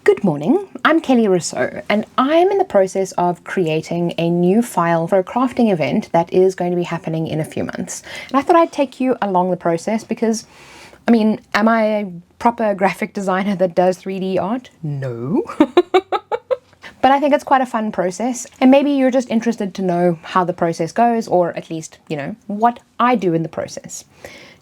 Good morning, I'm Kelly Rossouw and I'm in the process of creating a new file for a crafting event that is going to be happening in a few months. And I thought I'd take you along the process because, am I a proper graphic designer that does 3D art? No. But I think it's quite a fun process, and maybe you're just interested to know how the process goes, or at least, what I do in the process.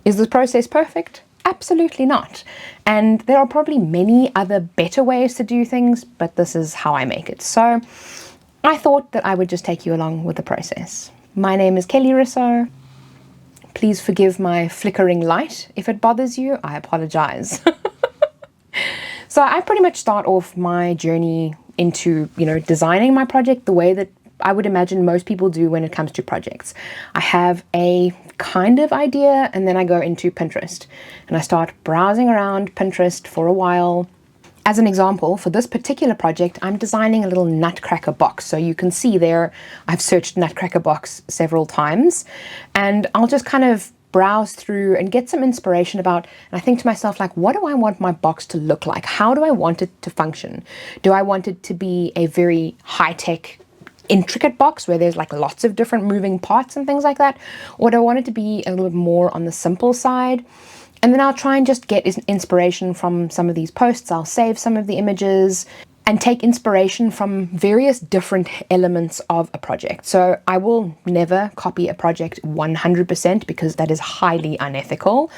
Is the process perfect? Absolutely not. And there are probably many other better ways to do things, but this is how I make it. So I thought that I would just take you along with the process. My name is Kelly Rossouw. Please forgive my flickering light. If it bothers you, I apologize. So I pretty much start off my journey into, designing my project the way that I would imagine most people do when it comes to projects. I have a kind of idea and then I go into Pinterest and I start browsing around Pinterest for a while. As an example, for this particular project, I'm designing a little Nutcracker box. So you can see there, I've searched Nutcracker box several times, and I'll just kind of browse through and get some inspiration about, and I think to myself, like, what do I want my box to look like? How do I want it to function? Do I want it to be a very high-tech, intricate box where there's like lots of different moving parts and things like that? Or do I want it to be a little bit more on the simple side? And then I'll try and just get inspiration from some of these posts. I'll save some of the images and take inspiration from various different elements of a project. So I will never copy a project 100% because that is highly unethical.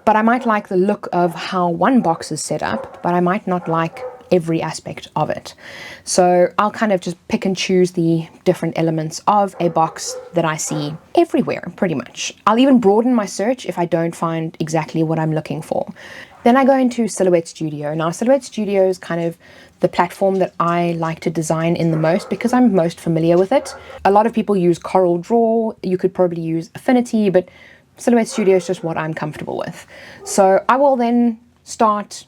But I might like the look of how one box is set up, but I might not like every aspect of it. So I'll kind of just pick and choose the different elements of a box that I see everywhere, pretty much. I'll even broaden my search if I don't find exactly what I'm looking for. Then I go into Silhouette Studio. Now, Silhouette Studio is kind of the platform that I like to design in the most because I'm most familiar with it. A lot of people use Coral Draw. You could probably use Affinity, but Silhouette Studio is just what I'm comfortable with. So I will then start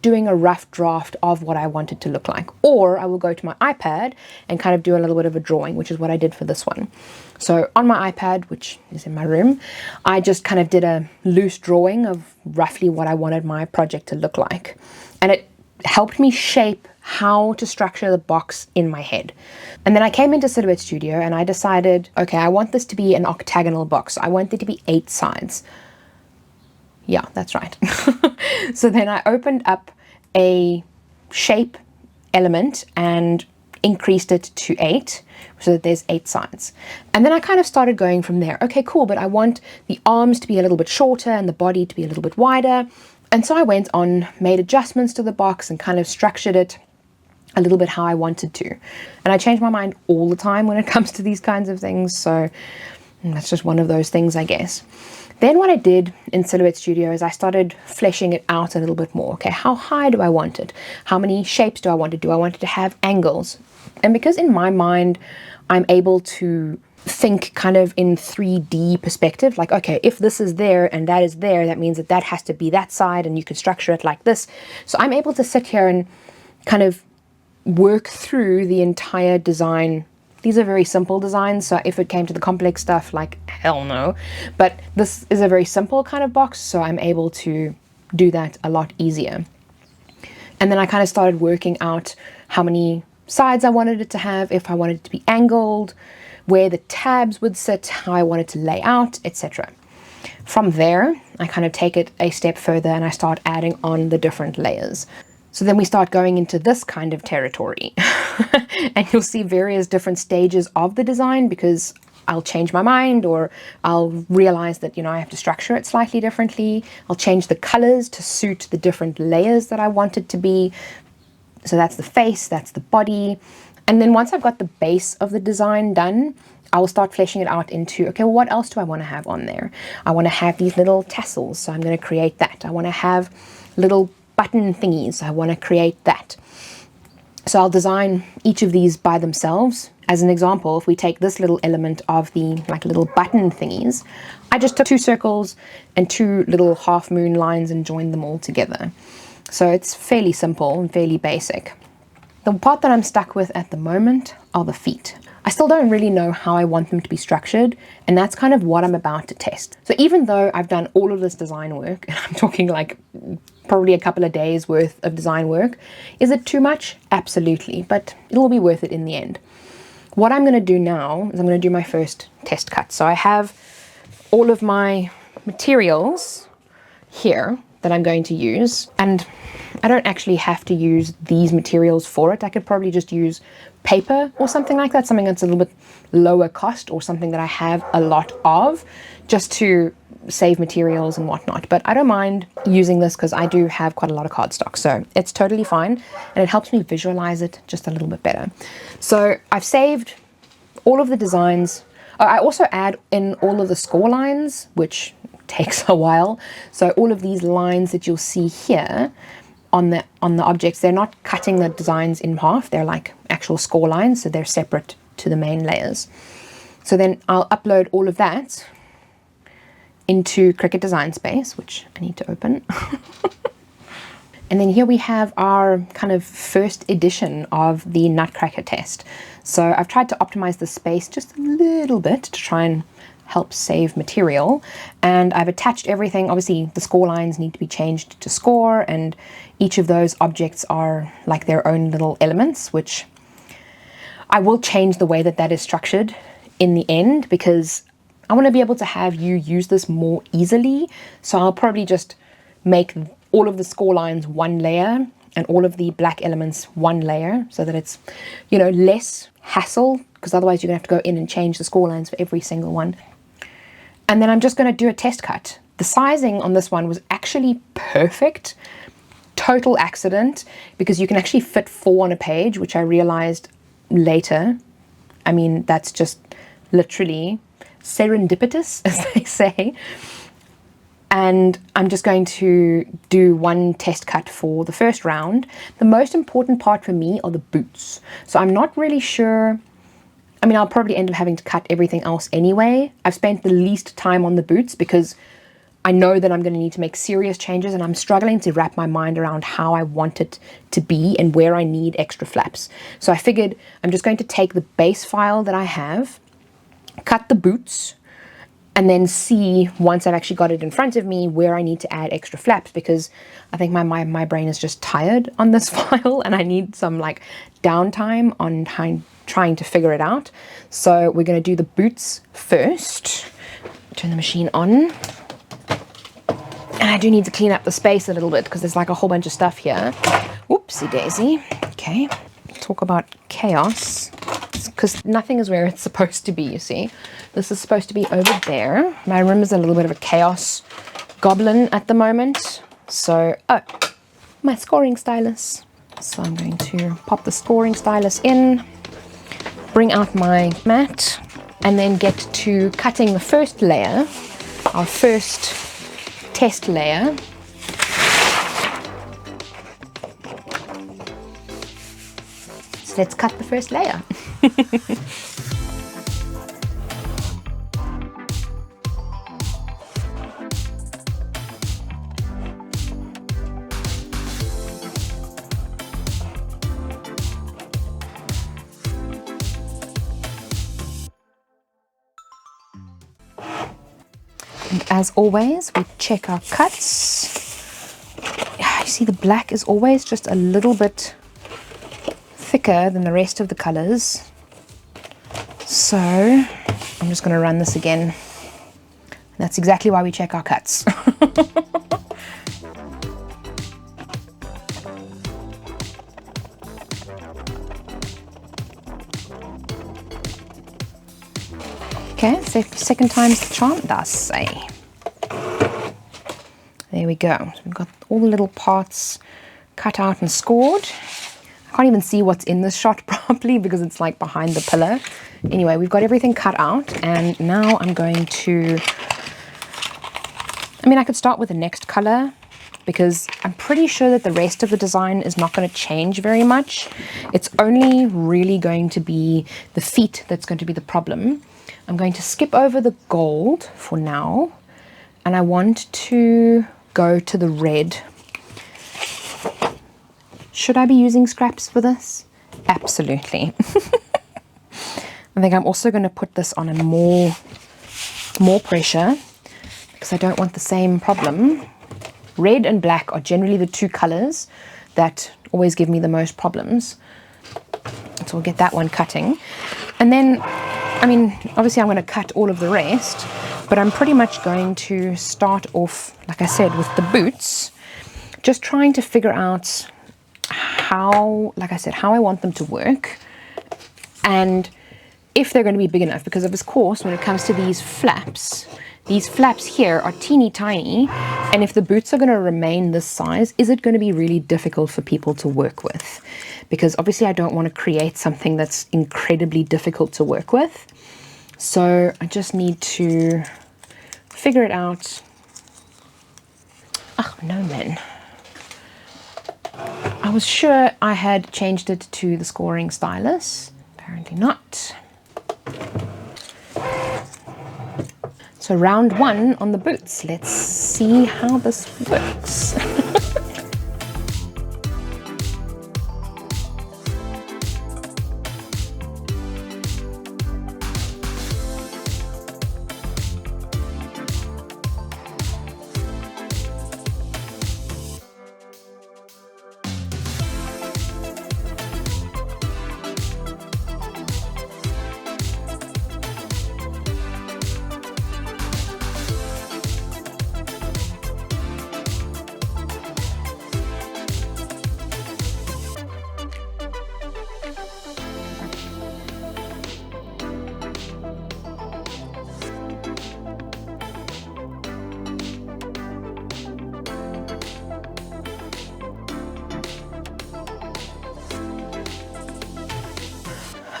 doing a rough draft of what I want it to look like. Or I will go to my iPad and kind of do a little bit of a drawing, which is what I did for this one. So on my iPad, which is in my room, I just kind of did a loose drawing of roughly what I wanted my project to look like. And it helped me shape how to structure the box in my head. And then I came into Silhouette Studio and I decided, okay, I want this to be an octagonal box. I want it to be 8 sides. Yeah, that's right. So then I opened up a shape element and increased it to 8 so that there's 8 sides. And then I kind of started going from there. Okay, cool, but I want the arms to be a little bit shorter and the body to be a little bit wider. And so I went on, made adjustments to the box and kind of structured it a little bit how I wanted to. And I change my mind all the time when it comes to these kinds of things. So that's just one of those things, I guess. Then what I did in Silhouette Studio is I started fleshing it out a little bit more. Okay, how high do I want it? How many shapes do I want it? Do I want it to have angles? And because in my mind, I'm able to think kind of in 3D perspective, like, okay, if this is there and that is there, that means that that has to be that side and you could structure it like this. So I'm able to sit here and kind of work through the entire design. These are very simple designs, so if it came to the complex stuff, like, hell no. But this is a very simple kind of box, so I'm able to do that a lot easier. And then I kind of started working out how many sides I wanted it to have, if I wanted it to be angled, where the tabs would sit, how I wanted to lay out, etc. From there, I kind of take it a step further and I start adding on the different layers. So then we start going into this kind of territory. And you'll see various different stages of the design because I'll change my mind or I'll realize that, I have to structure it slightly differently. I'll change the colors to suit the different layers that I want it to be. So that's the face, that's the body. And then once I've got the base of the design done, I will start fleshing it out into, okay, well, what else do I want to have on there? I want to have these little tassels, so I'm going to create that. I want to have little button thingies. I want to create that. So I'll design each of these by themselves. As an example, if we take this little element of the little button thingies, I just took 2 circles and 2 little half moon lines and joined them all together. So it's fairly simple and fairly basic. The part that I'm stuck with at the moment are the feet. I still don't really know how I want them to be structured, and that's kind of what I'm about to test. So even though I've done all of this design work, and I'm talking like probably a couple of days worth of design work. Is it too much? Absolutely, but it will be worth it in the end. What I'm going to do now is I'm going to do my first test cut. So I have all of my materials here that I'm going to use, and I don't actually have to use these materials for it. I could probably just use paper or something like that, something that's a little bit lower cost or something that I have a lot of, just to save materials and whatnot. But I don't mind using this because I do have quite a lot of cardstock, so it's totally fine, and it helps me visualize it just a little bit better. So I've saved all of the designs. I also add in all of the score lines, which takes a while. So all of these lines that you'll see here on the objects, they're not cutting the designs in half, they're like actual score lines, so they're separate to the main layers. So then I'll upload all of that into Cricut Design Space, which I need to open. And then here we have our kind of first edition of the Nutcracker test. So I've tried to optimize the space just a little bit to try and help save material, and I've attached everything. Obviously the score lines need to be changed to score, and each of those objects are like their own little elements, which I will change the way that that is structured in the end, because I want to be able to have you use this more easily. So I'll probably just make all of the score lines one layer and all of the black elements one layer, so that it's, you know, less hassle, because otherwise you're gonna have to go in and change the score lines for every single one. And then I'm just going to do a test cut. The sizing on this one was actually perfect. Total accident, because you can actually fit 4 on a page, which I realized later. I mean, that's just literally serendipitous, as they say. And I'm just going to do one test cut for the first round. The most important part for me are the boots. So I'm not really sure. I mean, I'll probably end up having to cut everything else anyway. I've spent the least time on the boots because I know that I'm going to need to make serious changes, and I'm struggling to wrap my mind around how I want it to be and where I need extra flaps. So I figured I'm just going to take the base file that I have, cut the boots, and then see, once I've actually got it in front of me, where I need to add extra flaps, because I think my brain is just tired on this file, and I need some like downtime on trying to figure it out. So we're going to do the boots first. Turn the machine on. And I do need to clean up the space a little bit because there's like a whole bunch of stuff here. Whoopsie daisy. Okay, talk about chaos, because nothing is where it's supposed to be, you see. This is supposed to be over there. My room is a little bit of a chaos goblin at the moment. So, oh, my scoring stylus. So I'm going to pop the scoring stylus in, bring out my mat, and then get to cutting the first layer, our first test layer. So let's cut the first layer. And as always, we check our cuts. You see the black is always just a little bit thicker than the rest of the colors. So I'm just going to run this again. That's exactly why we check our cuts. Okay, so second time's the charm, does say. There we go. So we've got all the little parts cut out and scored. I can't even see what's in this shot properly because it's like behind the pillar. Anyway, we've got everything cut out, and now I'm going to, I mean, I could start with the next color because I'm pretty sure that the rest of the design is not going to change very much. It's only really going to be the feet that's going to be the problem. I'm going to skip over the gold for now, and I want to go to the red. Should I be using scraps for this? Absolutely. I think I'm also going to put this on a more pressure because I don't want the same problem red and black are generally the two colors that always give me the most problems. So we'll get that one cutting. And then, I mean, obviously I'm going to cut all of the rest, but I'm pretty much going to start off, like I said, with the boots, just trying to figure out how, like I said, how I want them to work and if they're going to be big enough, because of course when it comes to these flaps here are teeny tiny, and if the boots are going to remain this size, is it going to be really difficult for people to work with? Because obviously I don't want to create something that's incredibly difficult to work with. So I just need to figure it out. Oh no, man. I was sure I had changed it to the scoring stylus. Apparently not. So round one on the boots. Let's see how this works.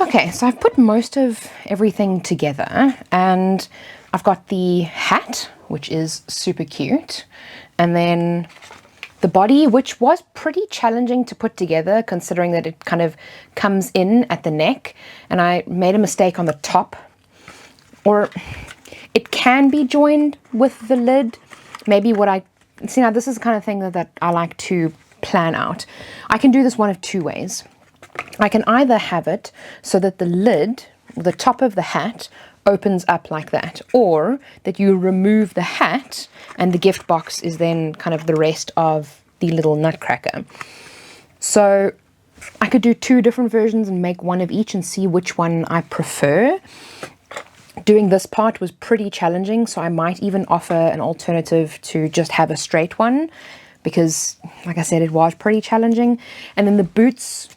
Okay, so I've put most of everything together, and I've got the hat, which is super cute, and then the body, which was pretty challenging to put together considering that it kind of comes in at the neck, and I made a mistake on the top, or it can be joined with the lid. Maybe what I see now, this is the kind of thing that I like to plan out. I can do this one of two ways. I can either have it so that the lid, the top of the hat, opens up like that, or that you remove the hat and the gift box is then kind of the rest of the little nutcracker. So I could do two different versions and make one of each and see which one I prefer. Doing this part was pretty challenging, so I might even offer an alternative to just have a straight one, because like I said, it was pretty challenging. And then the boots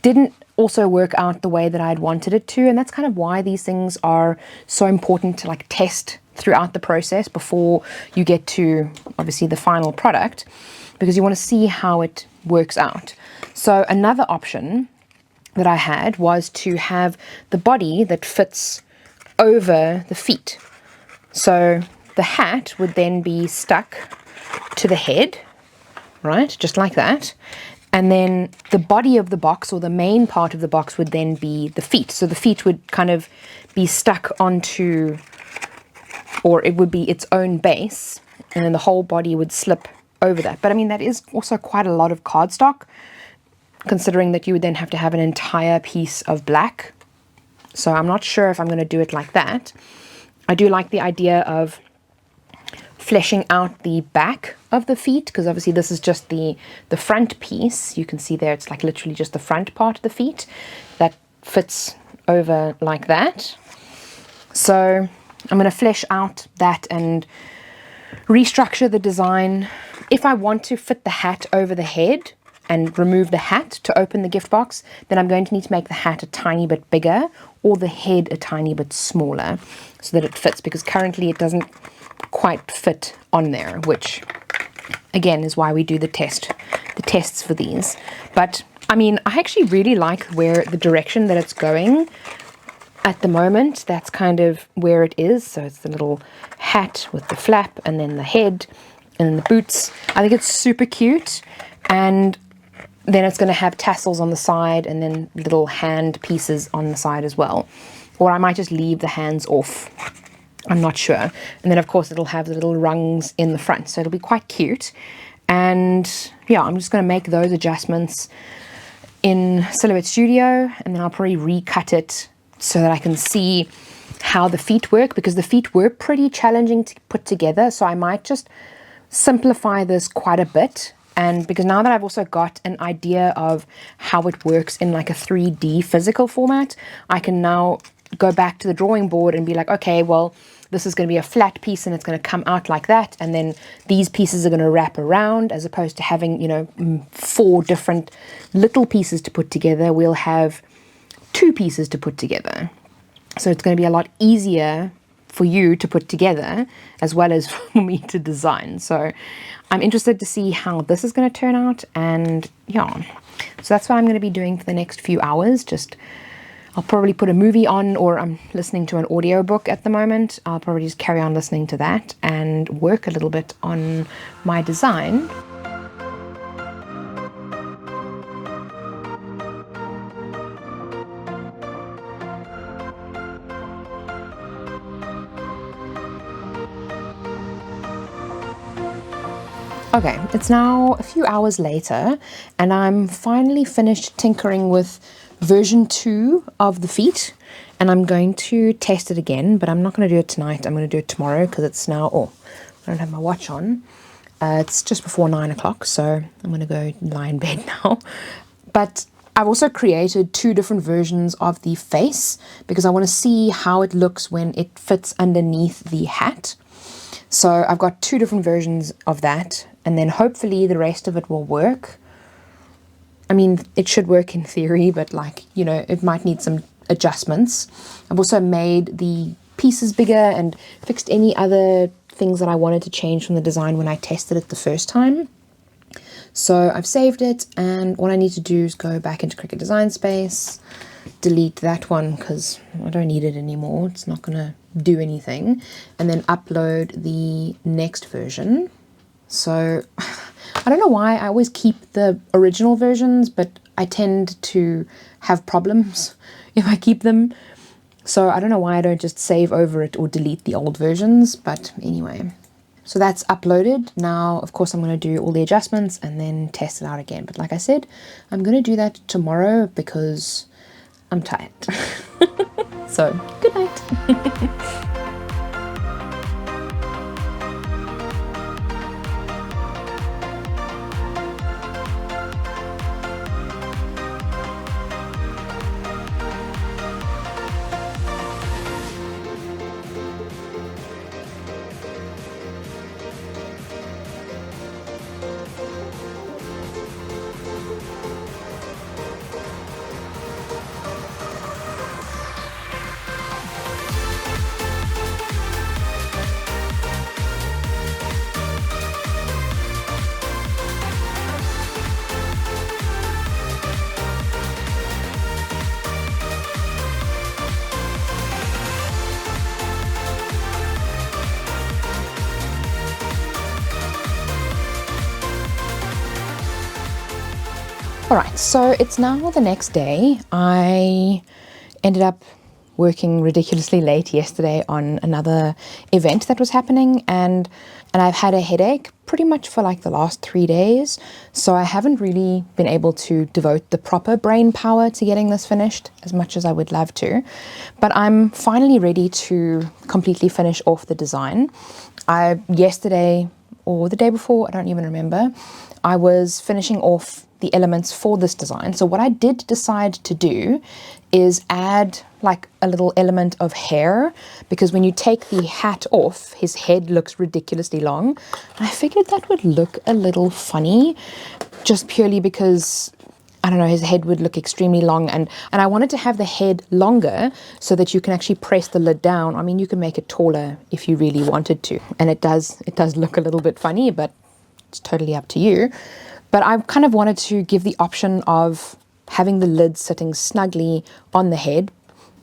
didn't also work out the way that I'd wanted it to, and that's kind of why these things are so important to like test throughout the process before you get to obviously the final product, because you want to see how it works out. So another option that I had was to have the body that fits over the feet. So the hat would then be stuck to the head, right, just like that. And then the body of the box, or the main part of the box, would then be the feet. So the feet would kind of be stuck onto, or it would be its own base, and then the whole body would slip over that. But I mean, that is also quite a lot of cardstock, considering that you would then have to have an entire piece of black. So I'm not sure if I'm going to do it like that. I do like the idea of fleshing out the back of the feet, because obviously this is just the front piece. You can see there it's like literally just the front part of the feet that fits over like that. So I'm going to flesh out that and restructure the design. If I want to fit the hat over the head and remove the hat to open the gift box, then I'm going to need to make the hat a tiny bit bigger or the head a tiny bit smaller so that it fits, because currently it doesn't quite fit on there, which again is why we do the tests for these. But I mean, I actually really like where the direction that it's going at the moment. That's kind of where it is. So it's the little hat with the flap, and then the head, and then the boots. I think it's super cute, and then it's going to have tassels on the side and then little hand pieces on the side as well. Or I might just leave the hands off, I'm not sure. And then of course it'll have the little rungs in the front, so it'll be quite cute. And yeah, I'm just going to make those adjustments in Silhouette Studio, and then I'll probably recut it so that I can see how the feet work, because the feet were pretty challenging to put together. So I might just simplify this quite a bit. And because now that I've also got an idea of how it works in like a 3D physical format, I can now go back to the drawing board and be like, okay, well, this is going to be a flat piece and it's going to come out like that. And then these pieces are going to wrap around, as opposed to having, you know, 4 different little pieces to put together. We'll have 2 pieces to put together. So it's going to be a lot easier for you to put together as well as for me to design. So I'm interested to see how this is going to turn out. And yeah, so that's what I'm going to be doing for the next few hours. I'll probably put a movie on, or I'm listening to an audiobook at the moment. I'll probably just carry on listening to that and work a little bit on my design. Okay, it's now a few hours later and I'm finally finished tinkering with version 2 of the feet, and I'm going to test it again, but I'm not going to do it tonight. I'm going to do it tomorrow because it's now, I don't have my watch on. It's just before 9 o'clock, so I'm going to go lie in bed now. But I've also created 2 different versions of the face because I want to see how it looks when it fits underneath the hat. So I've got 2 different versions of that, and then hopefully the rest of it will work. I mean, it should work in theory, but like, you know, it might need some adjustments. I've also made the pieces bigger and fixed any other things that I wanted to change from the design when I tested it the first time. So I've saved it, and all I need to do is go back into Cricut Design Space, delete that one because I don't need it anymore. It's not going to do anything, and then upload the next version. So I don't know why I always keep the original versions, but I tend to have problems if I keep them. So I don't know why I don't just save over it or delete the old versions, but anyway. So that's uploaded. Now, of course, I'm going to do all the adjustments and then test it out again. But like I said, I'm going to do that tomorrow because I'm tired. So, good night. Alright, so it's now the next day. I ended up working ridiculously late yesterday on another event that was happening, and I've had a headache pretty much for like the last 3 days, so I haven't really been able to devote the proper brain power to getting this finished as much as I would love to. But I'm finally ready to completely finish off the design. Yesterday or the day before, I don't even remember, I was finishing off the elements for this design. So what I did decide to do is add like a little element of hair, because when you take the hat off, his head looks ridiculously long. And I figured that would look a little funny, just purely because, I don't know, his head would look extremely long, and I wanted to have the head longer so that you can actually press the lid down. I mean, you can make it taller if you really wanted to, and it does look a little bit funny, but it's totally up to you. But I kind of wanted to give the option of having the lid sitting snugly on the head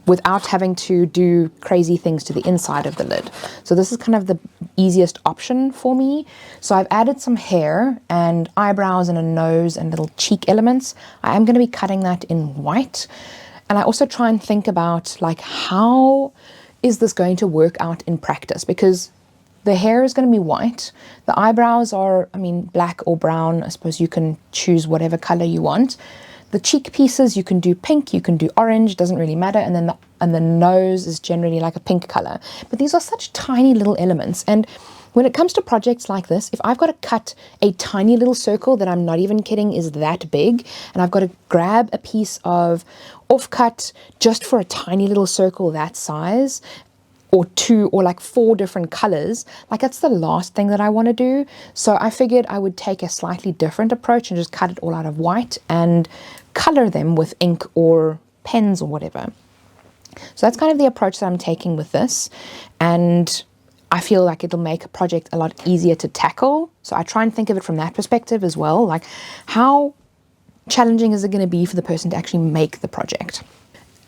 without having to do crazy things to the inside of the lid. So this is kind of the easiest option for me. So I've added some hair and eyebrows and a nose and little cheek elements. I am going to be cutting that in white. And I also try and think about like, how is this going to work out in practice? Because the hair is going to be white. The eyebrows are, I mean, black or brown. I suppose you can choose whatever color you want. The cheek pieces, you can do pink, you can do orange, doesn't really matter. And then the nose is generally like a pink color. But these are such tiny little elements. And When it comes to projects like this, if I've got to cut a tiny little circle that I'm not even kidding is that big, and I've got to grab a piece of offcut just for a tiny little circle that size, or 2 or like 4 different colors, like that's the last thing that I want to do. So I figured I would take a slightly different approach and just cut it all out of white and color them with ink or pens or whatever. So that's kind of the approach that I'm taking with this, and I feel like it'll make a project a lot easier to tackle. So I try and think of it from that perspective as well, like how challenging is it going to be for the person to actually make the project?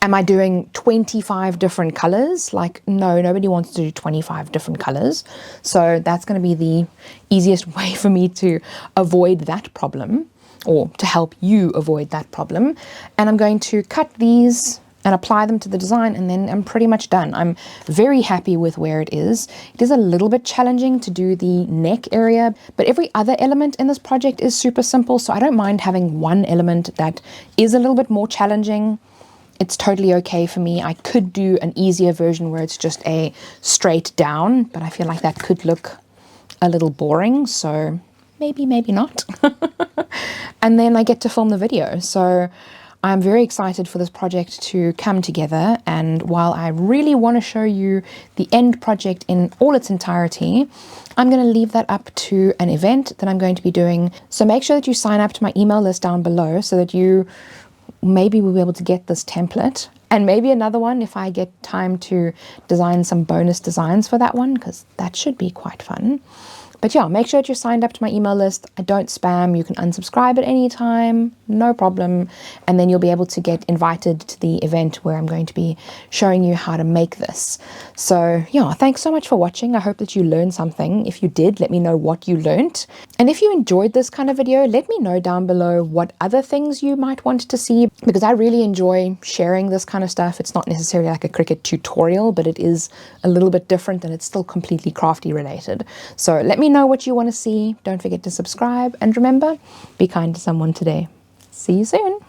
Am I doing 25 different colors? Like, no, nobody wants to do 25 different colors. So that's going to be the easiest way for me to avoid that problem, or to help you avoid that problem. And I'm going to cut these and apply them to the design, and then I'm pretty much done. I'm very happy with where it is. It is a little bit challenging to do the neck area, but every other element in this project is super simple, so I don't mind having one element that is a little bit more challenging. It's totally okay for me. I could do an easier version where it's just a straight down, but I feel like that could look a little boring, so maybe not. And then I get to film the video, so I'm very excited for this project to come together, and while I really want to show you the end project in all its entirety, I'm going to leave that up to an event that I'm going to be doing. So make sure that you sign up to my email list down below so that you maybe will be able to get this template, and maybe another one if I get time to design some bonus designs for that one, because that should be quite fun. But yeah, make sure that you're signed up to my email list. I don't spam. You can unsubscribe at any time, no problem. And then you'll be able to get invited to the event where I'm going to be showing you how to make this. So yeah, thanks so much for watching. I hope that you learned something. If you did, let me know what you learned. And if you enjoyed this kind of video, let me know down below what other things you might want to see, because I really enjoy sharing this kind of stuff. It's not necessarily like a Cricut tutorial, but it is a little bit different, and it's still completely crafty related. So let me know what you want to see. Don't forget to subscribe, and remember, be kind to someone today. See you soon.